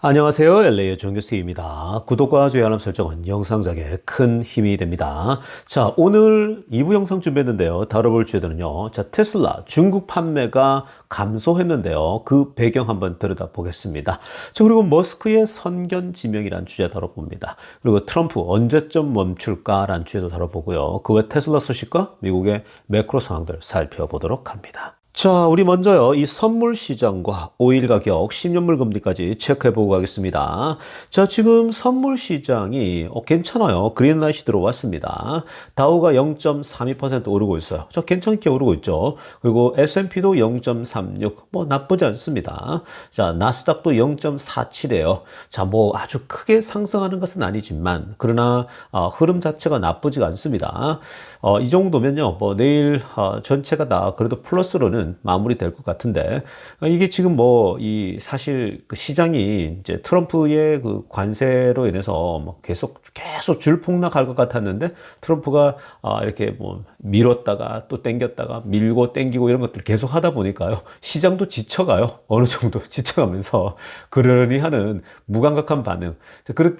안녕하세요. LA의 정교수입니다. 구독과 좋아요 알람 설정은 영상작에 큰 힘이 됩니다. 자, 오늘 2부 영상 준비했는데요. 다뤄볼 주제는요. 자, 테슬라 중국 판매가 감소했는데요. 그 배경 한번 들여다보겠습니다. 자, 그리고 머스크의 선견지명이란 주제 다뤄봅니다. 그리고 트럼프 언제쯤 멈출까라는 주제도 다뤄보고요. 그 외 테슬라 소식과 미국의 매크로 상황들 살펴보도록 합니다. 자, 우리 먼저요, 이 선물 시장과 오일 가격, 10년물 금리까지 체크해보고 가겠습니다. 자, 지금 선물 시장이 괜찮아요. 그린라이트 들어왔습니다. 다우가 0.32% 오르고 있어요. 자, 괜찮게 오르고 있죠. 그리고 S&P도 0.36, 나쁘지 않습니다. 자, 나스닥도 0.47이에요. 자, 아주 크게 상승하는 것은 아니지만, 그러나 흐름 자체가 나쁘지가 않습니다. 이 정도면요, 내일 전체가 다 그래도 플러스로는 마무리될 것 같은데, 이게 지금 사실 그 시장이 이제 트럼프의 그 관세로 인해서 계속 줄폭락할 것 같았는데, 트럼프가 이렇게 밀었다가 또 땡겼다가 밀고 땡기고 이런 것들을 계속 하다 보니까요, 시장도 지쳐가요. 어느 정도 지쳐가면서 그러니 하는 무감각한 반응.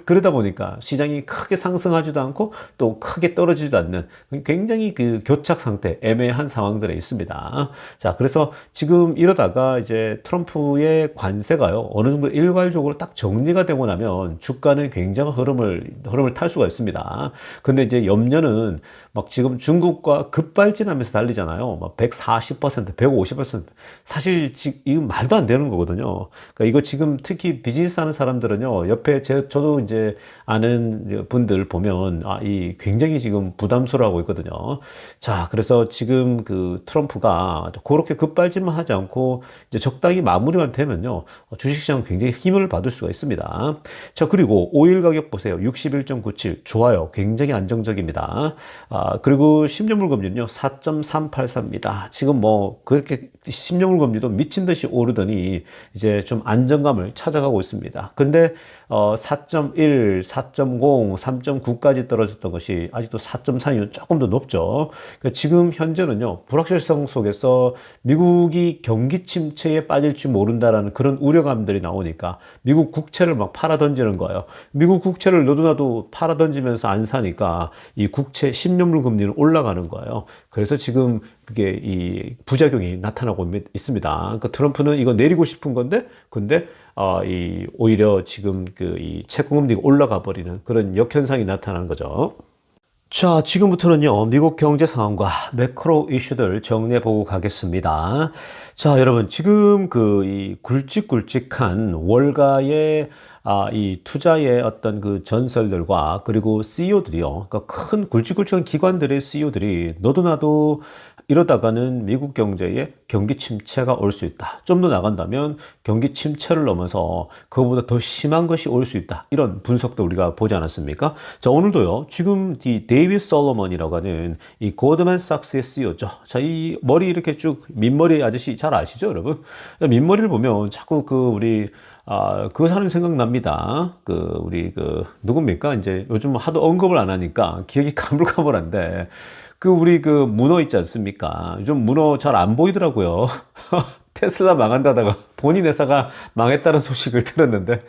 그러다 보니까 시장이 크게 상승하지도 않고 또 크게 떨어지지도 않는 굉장히 그 교착 상태, 애매한 상황들에 있습니다. 자, 그래서 지금 이러다가 이제 트럼프의 관세가요, 어느 정도 일괄적으로 딱 정리가 되고 나면 주가는 굉장한 흐름을 탈 수가 있습니다. 근데 이제 염려는 지금 중국과 급발진하면서 달리잖아요. 140%, 150%. 사실 이건 말도 안 되는 거거든요. 그러니까 이거 지금 특히 비즈니스 하는 사람들은요, 옆에 저도 이제 아는 분들 보면, 이 굉장히 지금 부담스러워하고 있거든요. 자, 그래서 지금 그 트럼프가 그렇게 급발진만 하지 않고 이제 적당히 마무리만 되면요, 주식시장은 굉장히 힘을 받을 수가 있습니다. 자, 그리고 오일 가격 보세요. 61.97. 좋아요. 굉장히 안정적입니다. 그리고 10년물 금리는요, 4.384입니다. 지금 그렇게 10년물 금리도 미친 듯이 오르더니 이제 좀 안정감을 찾아가고 있습니다. 근데 4.1, 4.0, 3.9까지 떨어졌던 것이 아직도 4.4는 조금 더 높죠. 그러니까 지금 현재는요, 불확실성 속에서 미국이 경기 침체에 빠질지 모른다라는 그런 우려감들이 나오니까 미국 국채를 막 팔아 던지는 거예요. 미국 국채를 너도나도 팔아 던지면서 안 사니까 이 국채 10년물 금리는 올라가는 거예요. 그래서 지금 그게 이 부작용이 나타나고 있습니다. 그러니까 트럼프는 이거 내리고 싶은 건데, 근데 오히려 지금 이 채권 금리가 올라가 버리는 그런 역현상이 나타나는 거죠. 자, 지금부터는요, 미국 경제 상황과 매크로 이슈들 정리해 보고 가겠습니다. 자, 여러분, 지금 이 굵직굵직한 월가의 이 투자의 어떤 그 전설들과 그리고 CEO들이요. 그러니까 큰 굵직굵직한 기관들의 CEO들이 너도 나도 이러다가는 미국 경제에 경기 침체가 올 수 있다. 좀 더 나간다면 경기 침체를 넘어서 그거보다 더 심한 것이 올 수 있다. 이런 분석도 우리가 보지 않았습니까? 자, 오늘도요. 지금 이 데이비드 솔로몬이라고 하는 이 고드맨삭스의 CEO죠. 자, 이 머리 이렇게 쭉 민머리 아저씨 잘 아시죠, 여러분? 민머리를 보면 자꾸 그 사람이 생각납니다. 누굽니까? 이제 요즘 하도 언급을 안 하니까 기억이 가물가물한데, 문어 있지 않습니까? 요즘 문어 잘 안 보이더라고요. 테슬라 망한다다가 본인 회사가 망했다는 소식을 들었는데,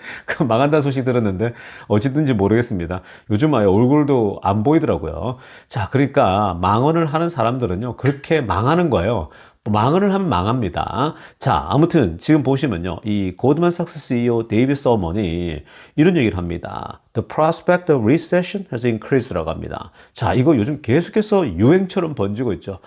망한다는 소식 들었는데, 어찌든지 모르겠습니다. 요즘 아예 얼굴도 안 보이더라고요. 자, 그러니까 망언을 하는 사람들은요, 그렇게 망하는 거예요. 망언을 하면 망합니다. 자, 아무튼 지금 보시면요, 이 고드만삭스 CEO 데이비드 솔먼이 이런 얘기를 합니다. The prospect of recession has increased라고 합니다. 자, 이거 요즘 계속해서 유행처럼 번지고 있죠.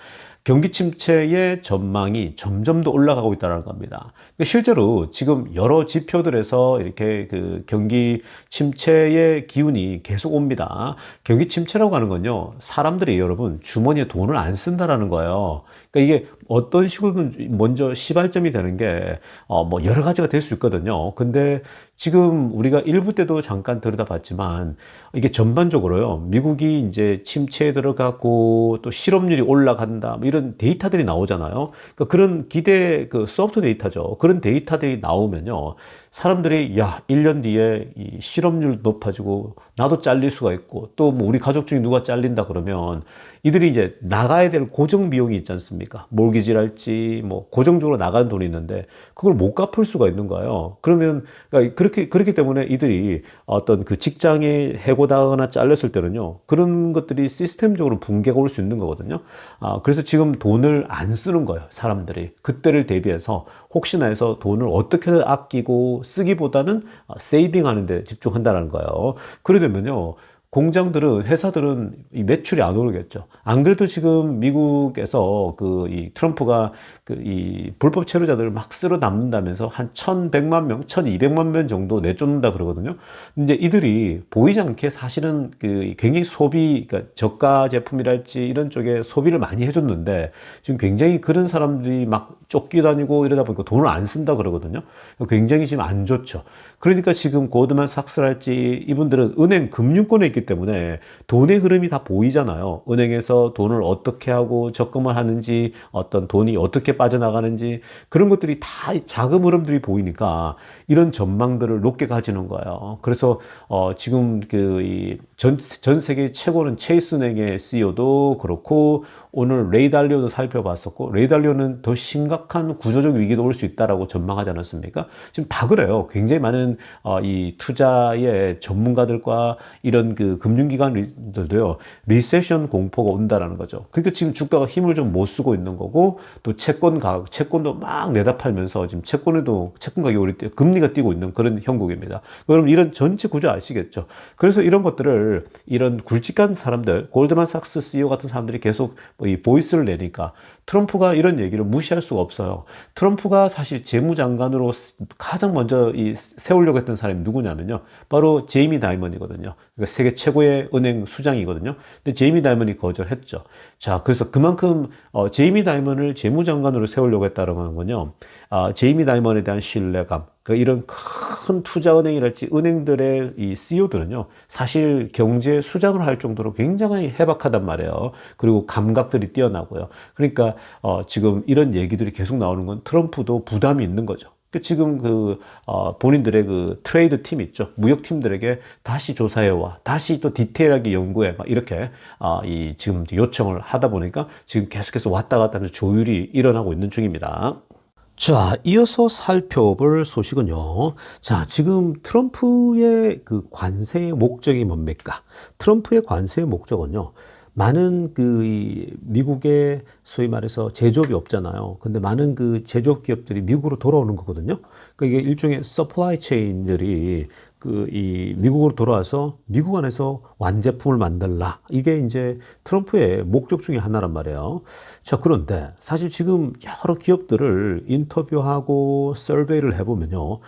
경기 침체의 전망이 점점 더 올라가고 있다는 겁니다. 실제로 지금 여러 지표들에서 이렇게 그 경기 침체의 기운이 계속 옵니다. 경기 침체라고 하는 건요, 사람들이 여러분 주머니에 돈을 안 쓴다라는 거예요. 그러니까 이게 어떤 식으로든 먼저 시발점이 되는 게 여러 가지가 될 수 있거든요. 근데 지금 우리가 일부 때도 잠깐 들여다봤지만 이게 전반적으로요, 미국이 이제 침체에 들어가고 또 실업률이 올라간다, 이런 데이터들이 나오잖아요. 그러니까 그런 그 소프트 데이터죠. 그런 데이터들이 나오면요, 사람들이 1년 뒤에 이 실업률 높아지고 나도 잘릴 수가 있고 또 우리 가족 중에 누가 잘린다 그러면 이들이 이제 나가야 될 고정 비용이 있지 않습니까? 몰기지랄지 뭐 고정적으로 나가는 돈이 있는데 그걸 못 갚을 수가 있는 거예요. 그러면 그러니까 그렇기 때문에 이들이 어떤 그 직장에 해고당하거나 잘렸을 때는요, 그런 것들이 시스템적으로 붕괴가 올 수 있는 거거든요. 그래서 지금 돈을 안 쓰는 거예요, 사람들이. 그때를 대비해서 혹시나 해서 돈을 어떻게 아끼고 쓰기보다는 세이빙 하는 데 집중한다는 거예요. 그러려면요, 공장들은, 회사들은 이 매출이 안 오르겠죠. 안 그래도 지금 미국에서 이 트럼프가 이 불법 체류자들을 막 쓸어 담는다면서 한 1,100만 명, 1,200만 명 정도 내쫓는다 그러거든요. 이제 이들이 보이지 않게 사실은 굉장히 그러니까 저가 제품이랄지 이런 쪽에 소비를 많이 해줬는데 지금 굉장히 그런 사람들이 막 쫓기다니고 이러다 보니까 돈을 안 쓴다 그러거든요. 굉장히 지금 안 좋죠. 그러니까 지금 고드만삭스랄지 이분들은 은행 금융권에 있기 때문에 돈의 흐름이 다 보이잖아요. 은행에서 돈을 어떻게 하고 적금을 하는지, 어떤 돈이 어떻게 빠져나가는지, 그런 것들이 다 자금 흐름들이 보이니까 이런 전망들을 높게 가지는 거예요. 그래서 지금 전 세계 최고는 체이스은행의 CEO도 그렇고 오늘 레이 달리오도 살펴봤었고, 레이 달리오는 더 심각한 구조적 위기도 올 수 있다라고 전망하지 않았습니까? 지금 다 그래요. 굉장히 많은 이 투자의 전문가들과 이런 금융기관들도요, 리세션 공포가 온다라는 거죠. 그러니까 지금 주가가 힘을 좀 못 쓰고 있는 거고, 또 채권도 막 내다 팔면서 지금 채권 가격이 금리가 뛰고 있는 그런 형국입니다. 그럼 이런 전체 구조 아시겠죠? 그래서 이런 것들을 이런 굵직한 사람들, 골드만삭스 CEO 같은 사람들이 계속 이 보이스를 내니까 트럼프가 이런 얘기를 무시할 수가 없어요. 트럼프가 사실 재무장관으로 가장 먼저 세우려고 했던 사람이 누구냐면요, 바로 제이미 다이먼이거든요. 그러니까 세계 최고의 은행 수장이거든요. 근데 제이미 다이먼이 거절했죠. 자, 그래서 그만큼 제이미 다이먼을 재무장관으로 세우려고 했다는 건요, 제이미 다이먼에 대한 신뢰감, 이런 큰 투자은행이랄지 은행들의 이 CEO들은요, 사실 경제 수장을 할 정도로 굉장히 해박하단 말이에요. 그리고 감각들이 뛰어나고요. 그러니까 지금 이런 얘기들이 계속 나오는 건 트럼프도 부담이 있는 거죠. 지금 본인들의 트레이드 팀 있죠. 무역 팀들에게 다시 조사해와, 다시 또 디테일하게 연구해, 막 이렇게, 지금 요청을 하다 보니까 지금 계속해서 왔다 갔다 하면서 조율이 일어나고 있는 중입니다. 자, 이어서 살펴볼 소식은요. 자, 지금 트럼프의 관세의 목적이 뭡니까? 트럼프의 관세의 목적은요, 많은 이 미국의 소위 말해서 제조업이 없잖아요. 근데 많은 제조업 기업들이 미국으로 돌아오는 거거든요. 그러니까 이게 일종의 서플라이 체인들이 이 미국으로 돌아와서 미국 안에서 완제품을 만들라. 이게 이제 트럼프의 목적 중에 하나란 말이에요. 자, 그런데 사실 지금 여러 기업들을 인터뷰하고 서베이를 해보면요,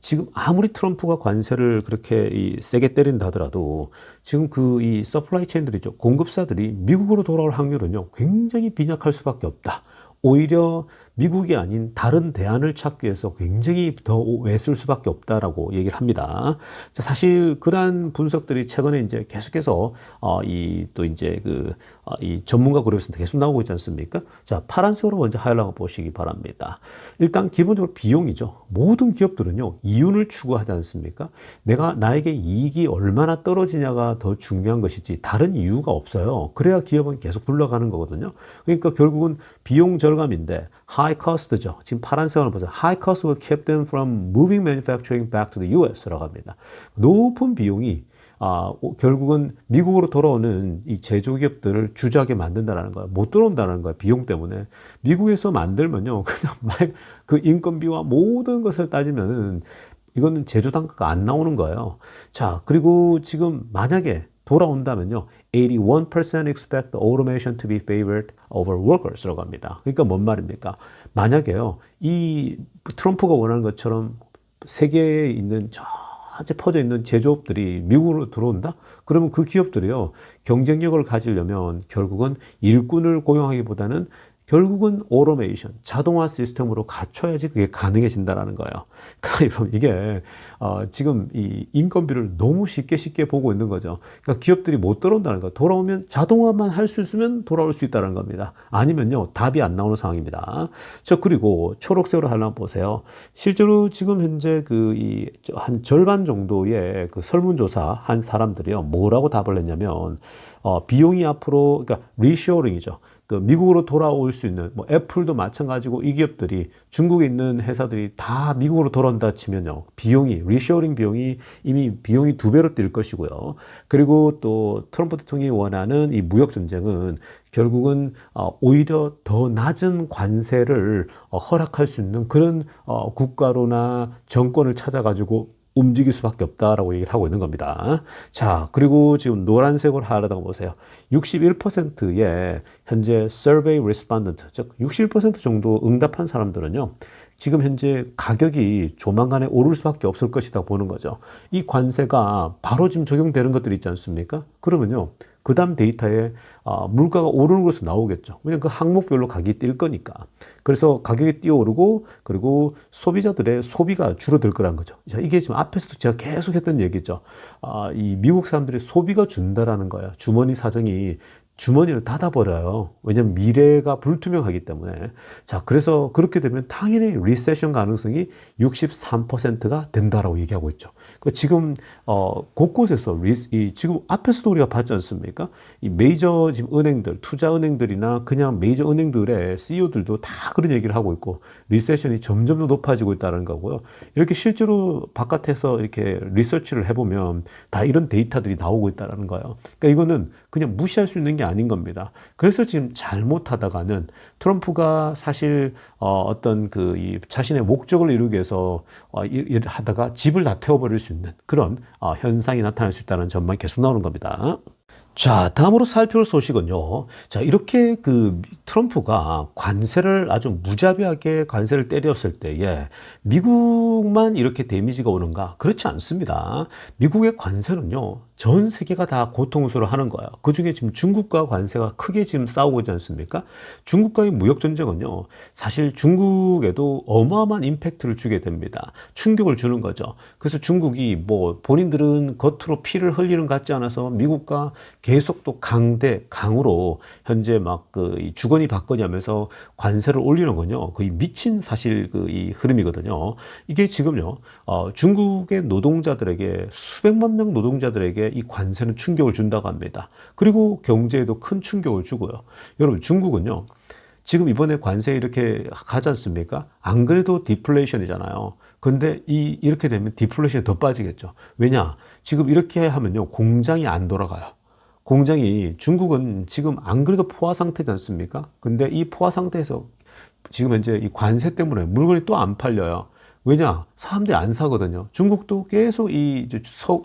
지금 아무리 트럼프가 관세를 그렇게 세게 때린다 하더라도 지금 이 서플라이 체인들이죠, 공급사들이 미국으로 돌아올 확률은요, 굉장히 빈약할 수밖에 없다. 오히려 미국이 아닌 다른 대안을 찾기 위해서 굉장히 더 애쓸 수밖에 없다라고 얘기를 합니다. 자, 사실 그러한 분석들이 최근에 이제 계속해서 이 전문가 그룹에서 계속 나오고 있지 않습니까? 자, 파란색으로 먼저 하이라이트 보시기 바랍니다. 일단 기본적으로 비용이죠. 모든 기업들은요, 이윤을 추구하지 않습니까? 나에게 이익이 얼마나 떨어지냐가 더 중요한 것이지 다른 이유가 없어요. 그래야 기업은 계속 굴러가는 거거든요. 그러니까 결국은 비용 절감인데 high cost죠. 지금 파란색으로 보세요. High cost will keep them from moving manufacturing back to the US라고 합니다. 높은 비용이 결국은 미국으로 돌아오는 이 제조기업들을 주저하게 만든다는 거야. 못 들어온다는 거야. 비용 때문에. 미국에서 만들면요, 그냥 인건비와 모든 것을 따지면은 이거는 제조 단가가 안 나오는 거예요. 자, 그리고 지금 만약에 돌아온다면요, 81% expect the automation to be favored over workers라고 합니다. 그러니까 뭔 말입니까? 만약에요, 이 트럼프가 원하는 것처럼 세계에 있는 전체 퍼져 있는 제조업들이 미국으로 들어온다? 그러면 그 기업들이요, 경쟁력을 가지려면 결국은 일꾼을 고용하기보다는 결국은 오토메이션, 자동화 시스템으로 갖춰야지 그게 가능해진다라는 거예요. 그러니까 이게 지금 이 인건비를 너무 쉽게 보고 있는 거죠. 그러니까 기업들이 못 들어온다는 거. 돌아오면 자동화만 할 수 있으면 돌아올 수 있다는 겁니다. 아니면요, 답이 안 나오는 상황입니다. 그리고 초록색으로 하나 보세요. 실제로 지금 현재 한 절반 정도의 그 설문조사 한 사람들이요, 뭐라고 답을 했냐면, 비용이 앞으로, 그러니까 리쇼어링이죠. 그 미국으로 돌아올 수 있는, 뭐 애플도 마찬가지고 이 기업들이 중국에 있는 회사들이 다 미국으로 돌아온다 치면요, 리쇼어링 비용이 이미 비용이 2배로 뛸 것이고요. 그리고 또 트럼프 대통령이 원하는 이 무역 전쟁은 결국은 오히려 더 낮은 관세를 허락할 수 있는 그런 국가로나 정권을 찾아가지고 움직일 수밖에 없다라고 얘기를 하고 있는 겁니다. 자, 그리고 지금 노란색으로 하려다가 보세요. 61%의 현재 survey respondent, 즉 61% 정도 응답한 사람들은요, 지금 현재 가격이 조만간에 오를 수밖에 없을 것이다 보는 거죠. 이 관세가 바로 지금 적용되는 것들이 있지 않습니까? 그러면요, 그 다음 데이터에 물가가 오르는 것으로 나오겠죠. 왜냐하면 그 항목별로 가격이 뛸 거니까. 그래서 가격이 뛰어오르고, 그리고 소비자들의 소비가 줄어들 거란 거죠. 자, 이게 지금 앞에서도 제가 계속 했던 얘기죠. 이 미국 사람들의 소비가 준다라는 거예요. 주머니 사정이 주머니를 닫아버려요. 왜냐하면 미래가 불투명하기 때문에. 자, 그래서 그렇게 되면 당연히 리세션 가능성이 63%가 된다라고 얘기하고 있죠. 지금 곳곳에서 지금 앞에서도 우리가 봤지 않습니까? 이 메이저 지금 은행들, 투자 은행들이나 그냥 메이저 은행들의 CEO들도 다 그런 얘기를 하고 있고, 리세션이 점점 더 높아지고 있다는 거고요. 이렇게 실제로 바깥에서 이렇게 리서치를 해보면 다 이런 데이터들이 나오고 있다는 거예요. 그러니까 이거는 그냥 무시할 수 있는 게 아닌 겁니다. 그래서 지금 잘못하다가는 트럼프가 사실 어떤 이 자신의 목적을 이루기 위해서 하다가 집을 다 태워버릴 수 있는 그런 현상이 나타날 수 있다는 점만 계속 나오는 겁니다. 자, 다음으로 살펴볼 소식은요. 자, 이렇게 트럼프가 관세를 아주 무자비하게 관세를 때렸을 때에 미국만 이렇게 데미지가 오는가? 그렇지 않습니다. 미국의 관세는요, 전 세계가 다 고통스러워 하는 거예요. 그 중에 지금 중국과 관세가 크게 지금 싸우고 있지 않습니까? 중국과의 무역전쟁은요, 사실 중국에도 어마어마한 임팩트를 주게 됩니다. 충격을 주는 거죠. 그래서 중국이 본인들은 겉으로 피를 흘리는 것 같지 않아서 미국과 계속 또 강으로 현재 이 주거니 받거니 하면서 관세를 올리는 건요, 거의 미친 사실 이 흐름이거든요. 이게 지금요, 중국의 노동자들에게, 수백만 명 노동자들에게 이 관세는 충격을 준다고 합니다. 그리고 경제에도 큰 충격을 주고요. 여러분, 중국은요, 지금 이번에 관세 이렇게 가지 않습니까? 안 그래도 디플레이션이잖아요. 근데 이렇게 되면 디플레이션이 더 빠지겠죠. 왜냐? 지금 이렇게 하면요, 공장이 안 돌아가요. 중국은 지금 안 그래도 포화 상태지 않습니까? 근데 이 포화 상태에서 지금 현재 이 관세 때문에 물건이 또 안 팔려요. 왜냐? 사람들이 안 사거든요. 중국도 계속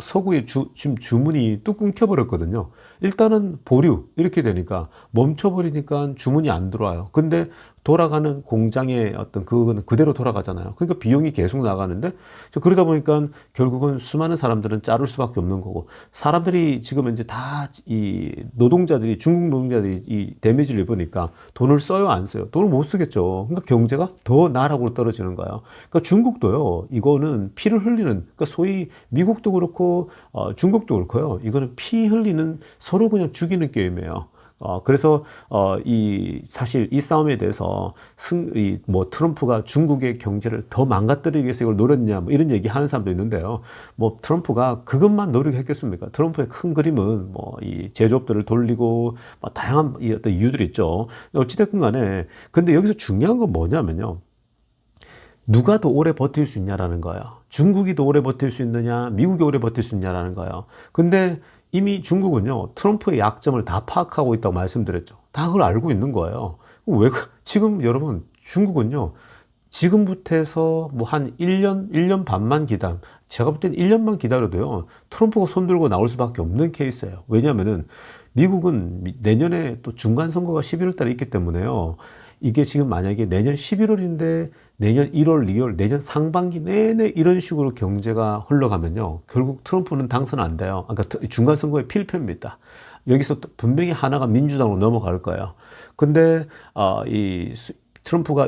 서구의 지금 주문이 뚝 끊겨버렸거든요. 일단은 보류, 이렇게 되니까 멈춰버리니까 주문이 안 들어와요. 근데 돌아가는 공장의 그거는 그대로 돌아가잖아요. 그러니까 비용이 계속 나가는데, 그러다 보니까 결국은 수많은 사람들은 자를 수밖에 없는 거고, 사람들이 지금 이제 다 중국 노동자들이 이 데미지를 입으니까 돈을 써요, 안 써요? 돈을 못 쓰겠죠. 그러니까 경제가 더 나락으로 떨어지는 거예요. 그러니까 중국도요, 이거는 피를 흘리는, 그러니까 소위 미국도 그렇고, 중국도 그렇고요. 이거는 피 흘리는, 서로 그냥 죽이는 게임이에요. 그래서 사실 이 싸움에 대해서 트럼프가 중국의 경제를 더 망가뜨리기 위해서 이걸 노렸냐, 이런 얘기 하는 사람도 있는데요. 트럼프가 그것만 노력했겠습니까? 트럼프의 큰 그림은 이 제조업들을 돌리고 다양한 어떤 이유들이 있죠. 어찌됐든 간에, 근데 여기서 중요한 건 뭐냐면요, 누가 더 오래 버틸 수 있냐라는 거예요. 중국이 더 오래 버틸 수 있느냐, 미국이 오래 버틸 수 있냐라는 거예요. 근데 이미 중국은요, 트럼프의 약점을 다 파악하고 있다고 말씀드렸죠. 다 그걸 알고 있는 거예요. 지금 여러분, 중국은요, 지금부터 해서 한 1년 반만 제가 볼 때는 1년만 기다려도요, 트럼프가 손들고 나올 수밖에 없는 케이스예요. 왜냐면은, 미국은 내년에 또 중간선거가 11월 달에 있기 때문에요. 이게 지금 만약에 내년 11월인데 내년 1월, 2월, 내년 상반기 내내 이런 식으로 경제가 흘러가면요, 결국 트럼프는 당선 안 돼요. 그러니까 중간선거의 필패입니다. 여기서 또 분명히 하나가 민주당으로 넘어갈 거예요. 근데 트럼프가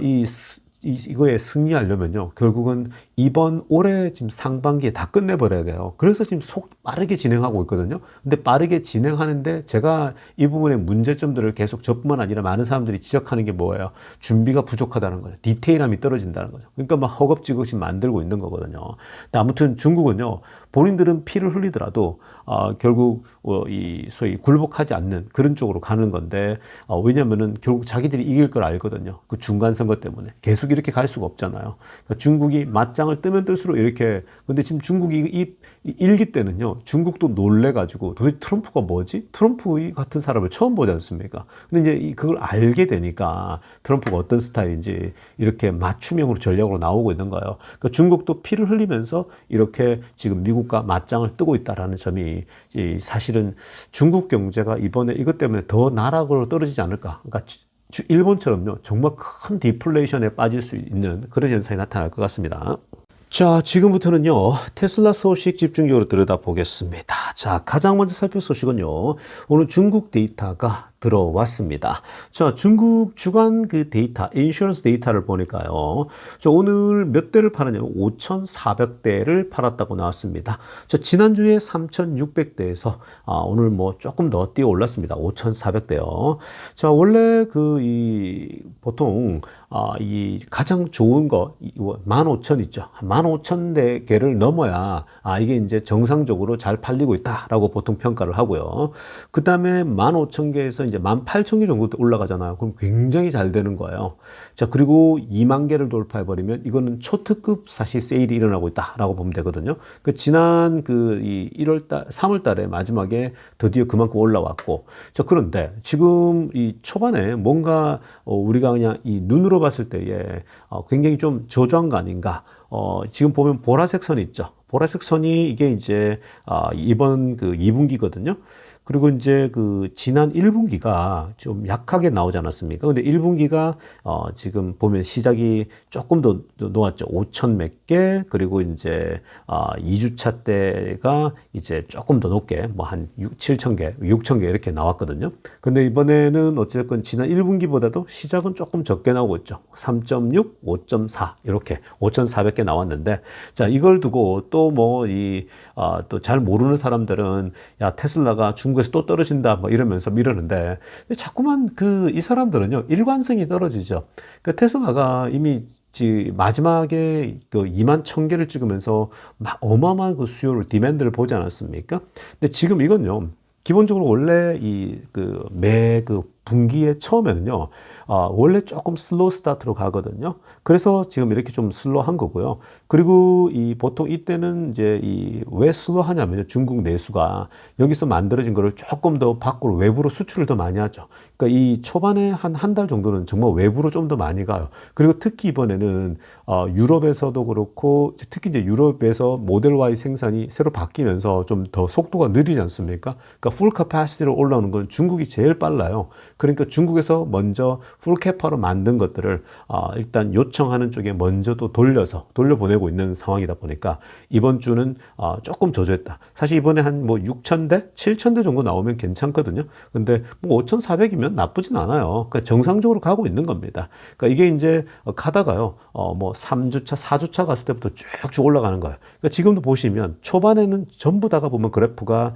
이거에 승리하려면요, 결국은 이번 올해 지금 상반기에 다 끝내버려야 돼요. 그래서 지금 빠르게 진행하고 있거든요. 근데 빠르게 진행하는데 제가 이 부분의 문제점들을 계속 저뿐만 아니라 많은 사람들이 지적하는 게 뭐예요? 준비가 부족하다는 거죠. 디테일함이 떨어진다는 거죠. 그러니까 막 허겁지겁이 만들고 있는 거거든요. 근데 아무튼 중국은요, 본인들은 피를 흘리더라도 결국 이 소위 굴복하지 않는 그런 쪽으로 가는 건데, 왜냐면은 결국 자기들이 이길 걸 알거든요. 그 중간 선거 때문에 계속 이렇게 갈 수가 없잖아요. 그러니까 중국이 맞짱을 뜨면 뜰수록 이렇게. 근데 지금 중국이 이 일기 때는요, 중국도 놀래가지고 도대체 트럼프가 뭐지? 트럼프 같은 사람을 처음 보지 않습니까? 근데 이제 그걸 알게 되니까 트럼프가 어떤 스타일인지 이렇게 맞춤형으로 전략으로 나오고 있는 거예요. 그러니까 중국도 피를 흘리면서 이렇게 지금 미국과 맞짱을 뜨고 있다라는 점이 사실은 중국 경제가 이번에 이것 때문에 더 나락으로 떨어지지 않을까. 그러니까 일본처럼요, 정말 큰 디플레이션에 빠질 수 있는 그런 현상이 나타날 것 같습니다. 자, 지금부터는요, 테슬라 소식 집중적으로 들여다보겠습니다. 자, 가장 먼저 살필 소식은요, 오늘 중국 데이터가 들어왔습니다. 자, 중국 주간 그 데이터, 인슈런스 데이터를 보니까요, 자, 오늘 몇 대를 팔았냐면 5,400대를 팔았다고 나왔습니다. 자, 지난주에 3,600대에서 오늘 뭐 조금 더 뛰어 올랐습니다. 5,400대요. 자, 원래 보통 이 가장 좋은 거 15,000 있죠. 15,000대 개를 넘어야 이게 이제 정상적으로 잘 팔리고 있다라고 보통 평가를 하고요. 그 다음에 15,000개에서 이제 18,000개 정도 올라가잖아요. 그럼 굉장히 잘 되는 거예요. 자, 그리고 2만 개를 돌파해버리면 이거는 초특급 사실 세일이 일어나고 있다라고 보면 되거든요. 그 지난 이 1월달, 3월달에 마지막에 드디어 그만큼 올라왔고, 자, 그런데 지금 이 초반에 뭔가 우리가 그냥 이 눈으로 봤을 때에 굉장히 좀 저조한가 아닌가. 지금 보면 보라색 선이 있죠. 보라색 선이 이게 이제 이번 그 2분기거든요. 그리고 이제 지난 1분기가 좀 약하게 나오지 않았습니까? 근데 1분기가 지금 보면 시작이 조금 더 놓았죠. 5천 몇 개, 그리고 이제 2주차 때가 이제 조금 더 높게 뭐 한 7천 개, 6천 개 이렇게 나왔거든요. 근데 이번에는 어쨌든 지난 1분기보다도 시작은 조금 적게 나오고 있죠. 3.6, 5.4 이렇게 5,400개 나왔는데, 자, 이걸 두고 또 뭐 또 잘 모르는 사람들은 야, 테슬라가 중국에서 또 떨어진다 뭐 이러면서 미루는데, 자꾸만 이 사람들은요, 일관성이 떨어지죠. 그 테슬라가 이미 마지막에 21,000개를 찍으면서 막 어마어마한 그 수요를, 디맨드를 보지 않았습니까? 근데 지금 이건요, 기본적으로 원래 매 분기에 처음에는요, 원래 조금 슬로우 스타트로 가거든요. 그래서 지금 이렇게 좀 슬로우한 거고요. 그리고 보통 이때는 이제 왜 슬로우하냐면요, 중국 내수가 여기서 만들어진 거를 조금 더 밖으로 외부로 수출을 더 많이 하죠. 그러니까 이 초반에 한 달 정도는 정말 외부로 좀 더 많이 가요. 그리고 특히 이번에는 유럽에서도 그렇고, 특히 이제 유럽에서 모델 Y 생산이 새로 바뀌면서 좀 더 속도가 느리지 않습니까? 그러니까 풀 캐파시티로 올라오는 건 중국이 제일 빨라요. 그러니까 중국에서 먼저 풀캐파로 만든 것들을 일단 요청하는 쪽에 먼저 또 돌려보내고 있는 상황이다 보니까 이번 주는 조금 저조했다. 사실 이번에 한 뭐 6,000대, 7,000대 정도 나오면 괜찮거든요. 근데 뭐 5,400이면 나쁘진 않아요. 그러니까 정상적으로 가고 있는 겁니다. 그러니까 이게 이제 가다가요, 뭐 3주차, 4주차 갔을 때부터 쭉쭉 올라가는 거예요. 그러니까 지금도 보시면 초반에는 전부 다가 보면 그래프가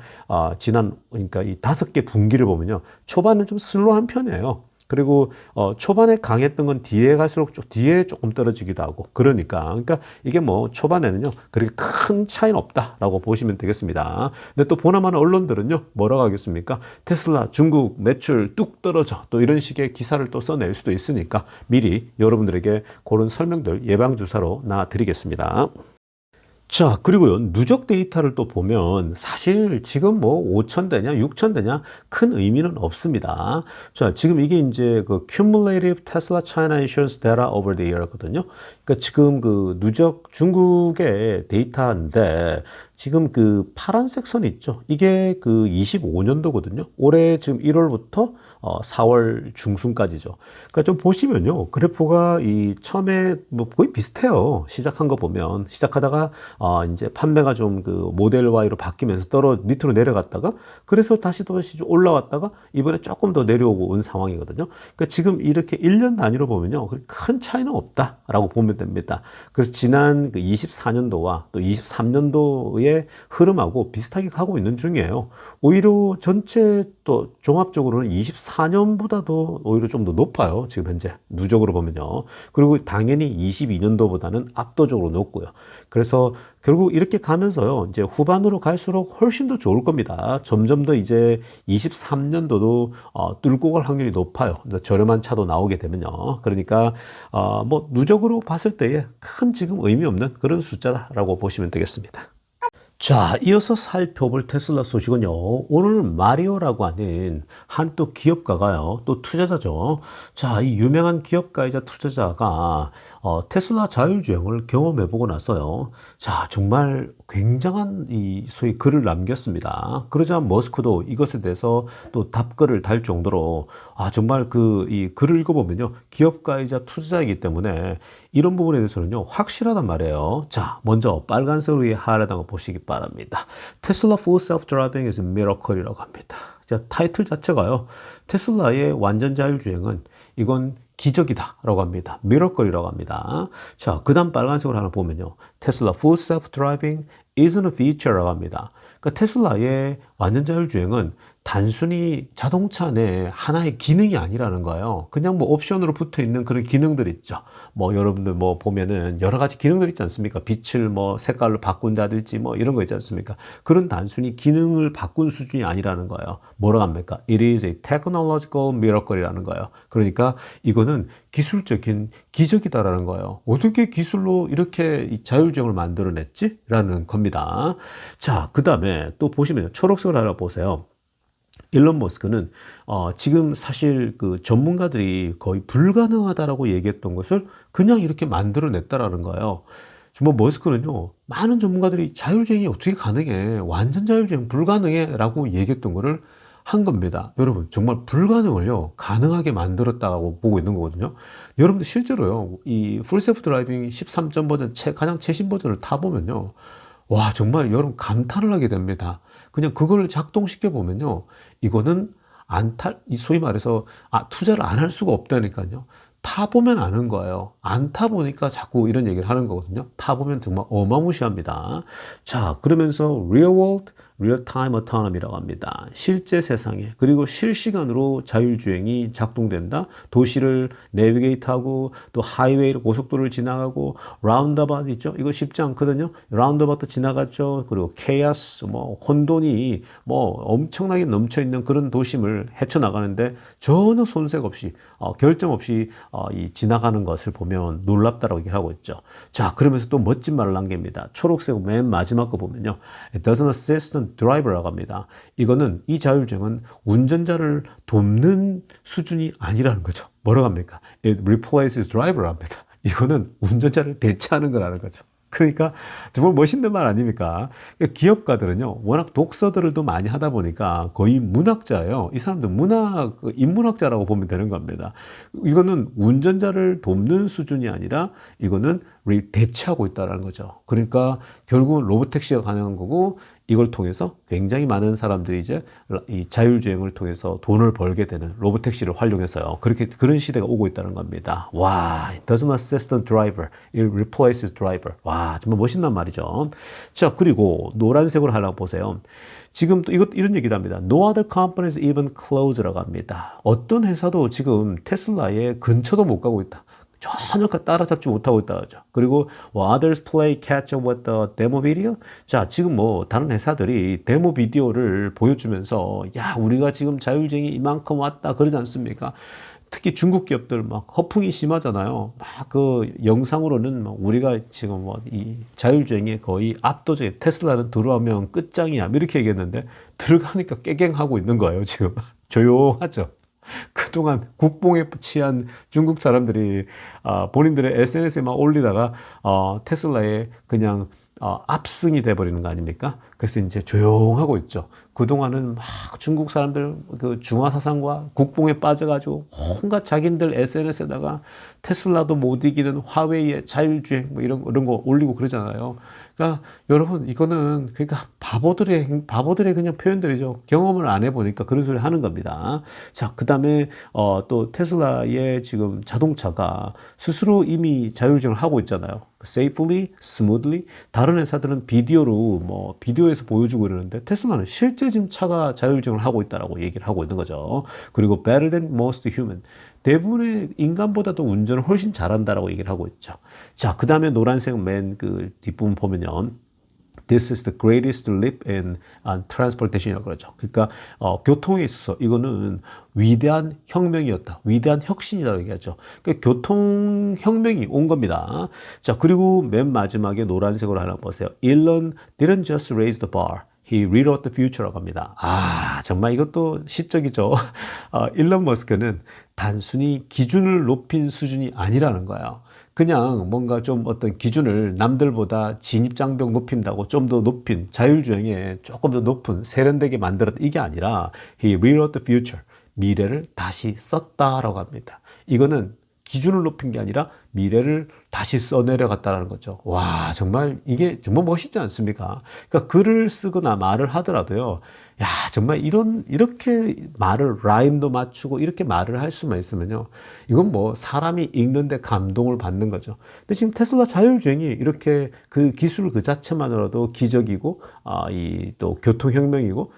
그러니까 이 5개 분기를 보면요, 초반은 좀 슬로우한 편이에요. 그리고 초반에 강했던 건 뒤에 갈수록 뒤에 조금 떨어지기도 하고, 그러니까 이게 뭐 초반에는요 그렇게 큰 차이는 없다라고 보시면 되겠습니다. 근데 또 보나마나 언론들은요 뭐라고 하겠습니까? 테슬라 중국 매출 뚝 떨어져, 또 이런 식의 기사를 또 써낼 수도 있으니까 미리 여러분들에게 그런 설명들 예방주사로 놔드리겠습니다. 자, 그리고요, 누적 데이터를 또 보면 사실 지금 뭐 5,000대냐, 6,000대냐 큰 의미는 없습니다. 자, 지금 이게 이제 Cumulative Tesla China Insurance Data Over the Year거든요. 그러니까 지금 누적 중국의 데이터인데, 지금 파란색 선 있죠? 이게 25년도거든요. 올해 지금 1월부터 4월 중순까지죠. 그러니까 좀 보시면요. 그래프가 이 처음에 뭐 거의 비슷해요. 시작한 거 보면 시작하다가 이제 판매가 좀 그 모델 Y로 바뀌면서 밑으로 내려갔다가 그래서 다시 좀 올라왔다가 이번에 조금 더 내려오고 온 상황이거든요. 그러니까 지금 이렇게 1년 단위로 보면요. 큰 차이는 없다라고 보면 됩니다. 그래서 지난 그 24년도와 또 23년도의 흐름하고 비슷하게 가고 있는 중이에요. 오히려 전체 또 종합적으로는 24년보다도 오히려 좀 더 높아요. 지금 현재 누적으로 보면요. 그리고 당연히 22년도보다는 압도적으로 높고요. 그래서 결국 이렇게 가면서요. 이제 후반으로 갈수록 훨씬 더 좋을 겁니다. 점점 더 이제 23년도도 뚫고 갈 확률이 높아요. 저렴한 차도 나오게 되면요. 그러니까 뭐 누적으로 봤을 때에 큰 지금 의미 없는 그런 숫자다라고 보시면 되겠습니다. 자, 이어서 살펴볼 테슬라 소식은요. 오늘 마리오라고 하는 한 또 기업가가요. 또 투자자죠. 자, 이 유명한 기업가이자 투자자가 테슬라 자율주행을 경험해보고 나서요. 자, 정말 굉장한 이 소위 글을 남겼습니다. 그러자 머스크도 이것에 대해서 또 답글을 달 정도로 정말 이 글을 읽어보면요. 기업가이자 투자자이기 때문에 이런 부분에 대해서는요. 확실하단 말이에요. 자, 먼저 빨간색 위에 하라는 거 보시기 바랍니다. 테슬라 full self-driving is a miracle이라고 합니다. 자, 타이틀 자체가요. 테슬라의 완전 자율주행은 이건 기적이다 라고 합니다. 미러컬이라고 합니다. 자, 그 다음 빨간색으로 하나 보면요. 테슬라 full self-driving isn't a feature라고 합니다. 그러니까 테슬라의 완전 자율주행은 단순히 자동차 내 하나의 기능이 아니라는 거예요. 그냥 뭐 옵션으로 붙어 있는 그런 기능들 있죠. 뭐 여러분들 뭐 보면은 여러 가지 기능들 있지 않습니까? 빛을 뭐 색깔로 바꾼다든지 뭐 이런 거 있지 않습니까? 그런 단순히 기능을 바꾼 수준이 아니라는 거예요. 뭐라고 합니까? It is a technological miracle이라는 거예요. 그러니까 이거는 기술적인 기적이다라는 거예요. 어떻게 기술로 이렇게 이 자율주행을 만들어냈지? 라는 겁니다. 자, 그 다음에 또 보시면 초록색을 하나 보세요. 일론 머스크는 지금 사실 그 전문가들이 거의 불가능하다라고 얘기했던 것을 그냥 이렇게 만들어냈다라는 거예요. 뭐 머스크는요, 많은 전문가들이 자율주행이 어떻게 가능해? 완전 자율주행 불가능해? 라고 얘기했던 거를 한 겁니다. 여러분, 정말 불가능을요, 가능하게 만들었다고 보고 있는 거거든요. 여러분들 실제로요, 이 풀셀프 드라이빙 13점 버전, 가장 최신 버전을 타보면요, 와, 정말 여러분 감탄을 하게 됩니다. 그냥 그걸 작동시켜 보면요, 이거는 소위 말해서, 투자를 안 할 수가 없다니까요. 타보면 아는 거예요. 안 타보니까 자꾸 이런 얘기를 하는 거거든요. 타보면 정말 어마무시합니다. 자, 그러면서 Real World, Real Time Autonomy라고 합니다. 실제 세상에, 그리고 실시간으로 자율주행이 작동된다. 도시를 내비게이트하고, 또 하이웨이를, 고속도로를 지나가고, 라운드어바웃 있죠? 이거 쉽지 않거든요. 라운드어바웃도 지나갔죠. 그리고 케이오스, 뭐, 혼돈이 뭐, 엄청나게 넘쳐있는 그런 도심을 헤쳐나가는데 전혀 손색 없이, 결점 없이 이 지나가는 것을 보면 놀랍다라고 얘기를 하고 있죠. 자, 그러면서 또 멋진 말을 남깁니다. 초록색 맨 마지막 거 보면요. It doesn't assist the driver라고 합니다. 이거는 이 자율주행은 운전자를 돕는 수준이 아니라는 거죠. 뭐라고 합니까? It replaces driver라고 합니다. 이거는 운전자를 대체하는 거라는 거죠. 그러니까 정말 멋있는 말 아닙니까? 기업가들은요, 워낙 독서들을 또 많이 하다 보니까 거의 문학자예요. 이 사람들 인문학자라고 보면 되는 겁니다. 이거는 운전자를 돕는 수준이 아니라 이거는 대체하고 있다는 거죠. 그러니까 결국은 로봇택시가 가능한 거고, 이걸 통해서 굉장히 많은 사람들이 이제 이 자율주행을 통해서 돈을 벌게 되는 로봇택시를 활용해서요. 그런 시대가 오고 있다는 겁니다. 와, it doesn't assist the driver. It replaces driver. 와, 정말 멋있단 말이죠. 자, 그리고 노란색으로 하려고 보세요. 지금 또 이런 얘기도 합니다. No other companies even close라고 합니다. 어떤 회사도 지금 테슬라의 근처도 못 가고 있다. 전혀 따라잡지 못하고 있다 하죠. 그리고 others play catch up with the demo video. 자, 지금 뭐 다른 회사들이 데모 비디오를 보여주면서 야, 우리가 지금 자율주행이 이만큼 왔다 그러지 않습니까? 특히 중국 기업들 막 허풍이 심하잖아요. 막 그 영상으로는 막 우리가 지금 뭐 이 자율주행에 거의 압도적인, 테슬라는 들어오면 끝장이야 이렇게 얘기했는데 들어가니까 깨갱하고 있는 거예요. 지금 조용하죠. 그동안 국뽕에 취한 중국 사람들이 본인들의 SNS에 막 올리다가 테슬라의 그냥 압승이 돼버리는 거 아닙니까? 그래서 이제 조용하고 있죠. 그동안은 막 중국 사람들 그 중화사상과 국뽕에 빠져가지고 온갖 자기들 SNS에다가 테슬라도 못 이기는 화웨이의 자율주행 뭐 이런 거 올리고 그러잖아요. 그러니까 여러분 이거는 그러니까 바보들의 그냥 표현들이죠. 경험을 안 해보니까 그런 소리 하는 겁니다. 자, 그다음에 또 테슬라의 지금 자동차가 스스로 이미 자율주행을 하고 있잖아요. safely, smoothly. 다른 회사들은 비디오로 뭐 비디오에서 보여주고 이러는데 테슬라는 실제 지금 차가 자율주행을 하고 있다라고 얘기를 하고 있는 거죠. 그리고 better than most human. 대부분의 인간보다도 운전을 훨씬 잘한다라고 얘기를 하고 있죠. 자, 그 다음에 노란색 맨 그 뒷부분 보면요. This is the greatest leap in transportation이라고 그러죠. 그러니까 교통에 있어서 이거는 위대한 혁명이었다. 위대한 혁신이라고 얘기하죠. 그러니까 교통혁명이 온 겁니다. 자, 그리고 맨 마지막에 노란색으로 하나 보세요. Elon didn't just raise the bar. He rewrote the future라고 합니다. 아, 정말 이것도 시적이죠. 일론 머스크는 단순히 기준을 높인 수준이 아니라는 거예요. 그냥 뭔가 좀 어떤 기준을 남들보다 진입장벽 높인다고 좀 더 높인 자율주행에 조금 더 높은 세련되게 만들었다. 이게 아니라 He rewrote the future. 미래를 다시 썼다라고 합니다. 이거는 기준을 높인 게 아니라 미래를 다시 써내려갔다는 거죠. 와, 정말 이게 정말 멋있지 않습니까? 그러니까 글을 쓰거나 말을 하더라도요. 야, 정말 이렇게 말을 라임도 맞추고 이렇게 말을 할 수만 있으면요. 이건 뭐 사람이 읽는데 감동을 받는 거죠. 근데 지금 테슬라 자율주행이 이렇게 그 기술 그 자체만으로도 기적이고, 이 또 교통혁명이고,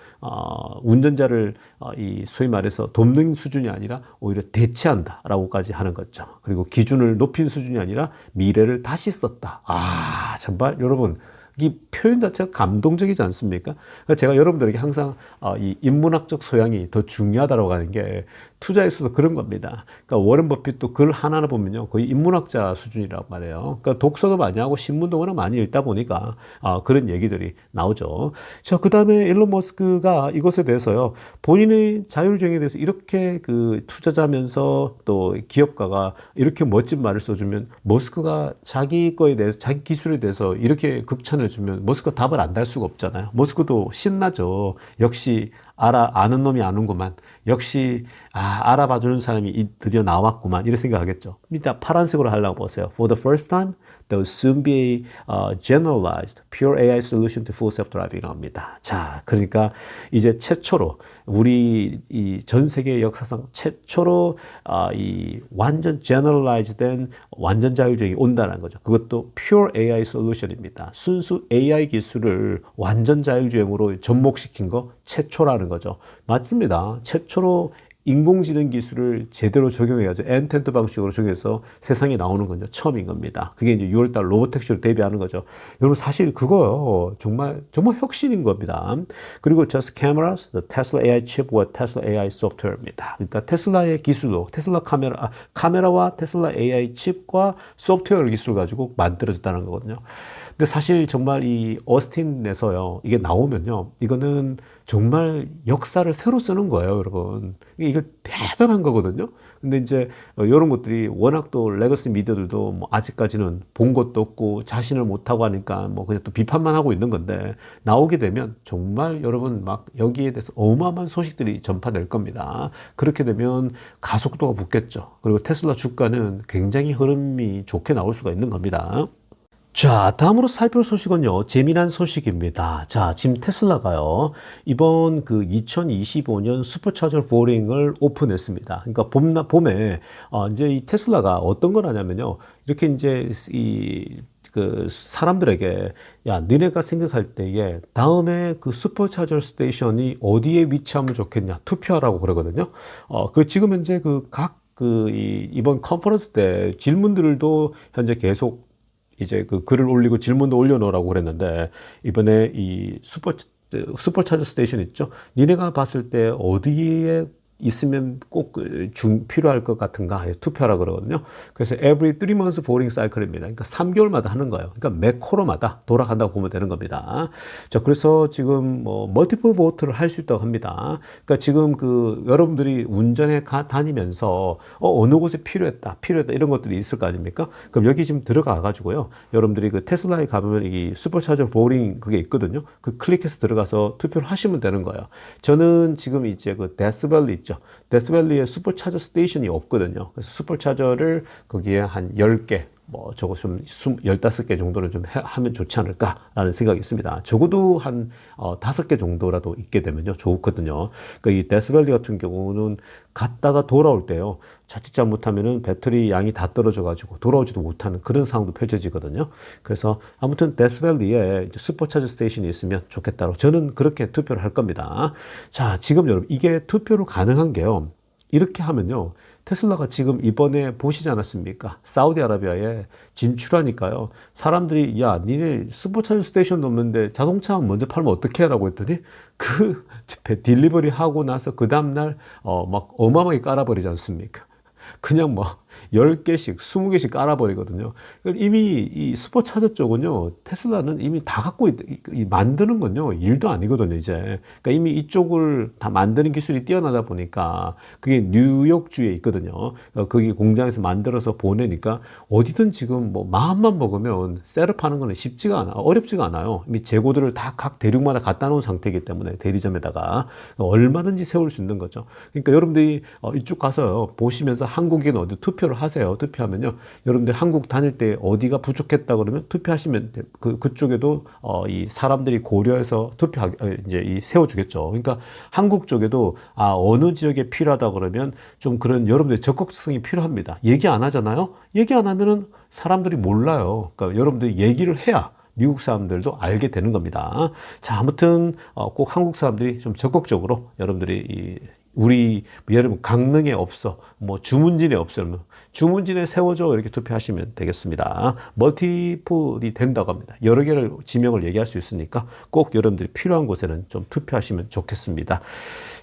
운전자를 이 소위 말해서 돕는 수준이 아니라 오히려 대체한다라고까지 하는 거죠. 그리고 기준을 높인 수준이 아니라 미래를 다시 썼다. 아, 정말 여러분. 이 표현 자체가 감동적이지 않습니까? 제가 여러분들에게 항상 이 인문학적 소양이 더 중요하다고 하는 게 투자에서도 그런 겁니다. 그러니까 워렌 버핏도 글 하나하나 보면요. 거의 인문학자 수준이라고 말해요. 그러니까 독서도 많이 하고 신문도 워낙 많이 읽다 보니까 그런 얘기들이 나오죠. 자, 그 다음에 일론 머스크가 이것에 대해서요. 본인의 자율주행에 대해서 이렇게 그 투자자면서 또 기업가가 이렇게 멋진 말을 써주면 머스크가 자기 거에 대해서 자기 기술에 대해서 이렇게 극찬을 주면 머스크가 답을 안 달 수가 없잖아요. 머스크도 신나죠. 역시 아는 놈이 아는구만. 역시 알아봐주는 사람이 드디어 나왔구만. 이렇게 생각하겠죠. 일단 파란색으로 하려고 보세요. For the first time, there will soon be a generalized pure AI solution to full self-driving 합니다. 자, 그러니까 이제 최초로 우리 이 전 세계 역사상 최초로 이 완전 generalized 된 완전 자율주행이 온다는 거죠. 그것도 pure AI solution입니다. 순수 AI 기술을 완전 자율주행으로 접목시킨 거 최초라는 거죠. 맞습니다. 최초로 인공지능 기술을 제대로 적용해가지고 엔텐트 방식으로 적용해서 세상에 나오는 건요 처음인 겁니다. 그게 이제 6월달 로보택시로 데뷔하는 거죠. 여러분 사실 그거 정말 혁신인 겁니다. 그리고 just cameras, the Tesla AI chip with Tesla AI software입니다. 그러니까 테슬라의 기술로 테슬라 카메라와 테슬라 AI 칩과 소프트웨어 기술을 가지고 만들어졌다는 거거든요. 근데 사실 정말 이 어스틴에서요, 이게 나오면요, 이거는 정말 역사를 새로 쓰는 거예요, 여러분. 이거 대단한 거거든요. 근데 이제 이런 것들이 워낙 또 레거시 미디어들도 뭐 아직까지는 본 것도 없고 자신을 못하고 하니까 뭐 그냥 또 비판만 하고 있는 건데 나오게 되면 정말 여러분 막 여기에 대해서 어마어마한 소식들이 전파될 겁니다. 그렇게 되면 가속도가 붙겠죠. 그리고 테슬라 주가는 굉장히 흐름이 좋게 나올 수가 있는 겁니다. 자, 다음으로 살펴볼 소식은요, 재미난 소식입니다. 자, 지금 테슬라가요, 이번 그 2025년 슈퍼차저 4링을 오픈했습니다. 그러니까 봄에, 이제 이 테슬라가 어떤 걸 하냐면요, 이렇게 이제 그 사람들에게, 야, 너네가 생각할 때에 다음에 그 슈퍼차저 스테이션이 어디에 위치하면 좋겠냐, 투표하라고 그러거든요. 지금 현재 이번 컨퍼런스 때 질문들도 현재 계속 이제 그 글을 올리고 질문도 올려놓으라고 그랬는데 이번에 이 슈퍼차저 스테이션 있죠? 니네가 봤을 때 어디에 있으면 꼭 필요할 것 같은가 투표하라 그러거든요. 그래서 every 3 months voting cycle입니다. 그러니까 3개월마다 하는 거예요. 그러니까 매 코로마다 돌아간다고 보면 되는 겁니다. 자, 그래서 지금 뭐 멀티플 보트를 할 수 있다고 합니다. 그러니까 지금 그 여러분들이 운전해 다니면서 어느 곳에 필요했다 이런 것들이 있을 거 아닙니까? 그럼 여기 지금 들어가 가지고요. 여러분들이 그 테슬라에 가보면 이 슈퍼차저 보링 그게 있거든요. 그 클릭해서 들어가서 투표를 하시면 되는 거예요. 저는 지금 이제 그 데스밸리 있죠. 데스밸리에 슈퍼차저 스테이션이 없거든요. 그래서 슈퍼차저를 거기에 한 10개 뭐 저거 좀 15개 정도는 좀 하면 좋지 않을까라는 생각이 있습니다. 적어도 한 5개 정도라도 있게 되면요 좋거든요. 그러니까 이 데스밸리 같은 경우는 갔다가 돌아올 때요 자칫 잘못하면은 배터리 양이 다 떨어져 가지고 돌아오지도 못하는 그런 상황도 펼쳐지거든요. 그래서 아무튼 데스밸리에 슈퍼차저 스테이션이 있으면 좋겠다고 저는 그렇게 투표를 할 겁니다. 자, 지금 여러분 이게 투표로 가능한 게요. 이렇게 하면요. 테슬라가 지금 이번에 보시지 않았습니까? 사우디아라비아에 진출하니까요. 사람들이 야, 니네 슈퍼차저 스테이션 놓는데 자동차 먼저 팔면 어떻게 하라고 했더니 그 딜리버리 하고 나서 그 다음날 막 어마어마하게 깔아버리지 않습니까? 그냥 뭐 10개씩, 20개씩 깔아버리거든요. 이미 이 슈퍼차저 쪽은요, 테슬라는 이미 다 갖고 만드는 건요, 일도 아니거든요, 이제. 그러니까 이미 이쪽을 다 만드는 기술이 뛰어나다 보니까 그게 뉴욕주에 있거든요. 거기 공장에서 만들어서 보내니까 어디든 지금 뭐 마음만 먹으면 셋업하는 거는 쉽지가 않아, 어렵지가 않아요. 이미 재고들을 다 각 대륙마다 갖다 놓은 상태이기 때문에 대리점에다가 얼마든지 세울 수 있는 거죠. 그러니까 여러분들이 이쪽 가서요, 보시면서 한국인 어디 투표를 하세요. 투표하면요. 여러분들 한국 다닐 때 어디가 부족했다 그러면 투표하시면 그쪽에도 이 사람들이 고려해서 이제 세워주겠죠. 그러니까 한국 쪽에도 어느 지역에 필요하다 그러면 좀 그런 여러분들의 적극성이 필요합니다. 얘기 안 하잖아요. 얘기 안 하면은 사람들이 몰라요. 그러니까 여러분들이 얘기를 해야 미국 사람들도 알게 되는 겁니다. 자, 아무튼 꼭 한국 사람들이 좀 적극적으로 여러분들이 우리 여러분 강릉에 없어 뭐 주문진에 없어 주문진에 세워줘 이렇게 투표하시면 되겠습니다. 멀티플이 된다고 합니다. 여러 개를 지명을 얘기할 수 있으니까 꼭 여러분들이 필요한 곳에는 좀 투표하시면 좋겠습니다.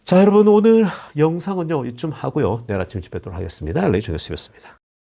자, 여러분 오늘 영상은요 이쯤 하고요 내일 아침 뵙도록 하겠습니다. 레이저 교수였습니다.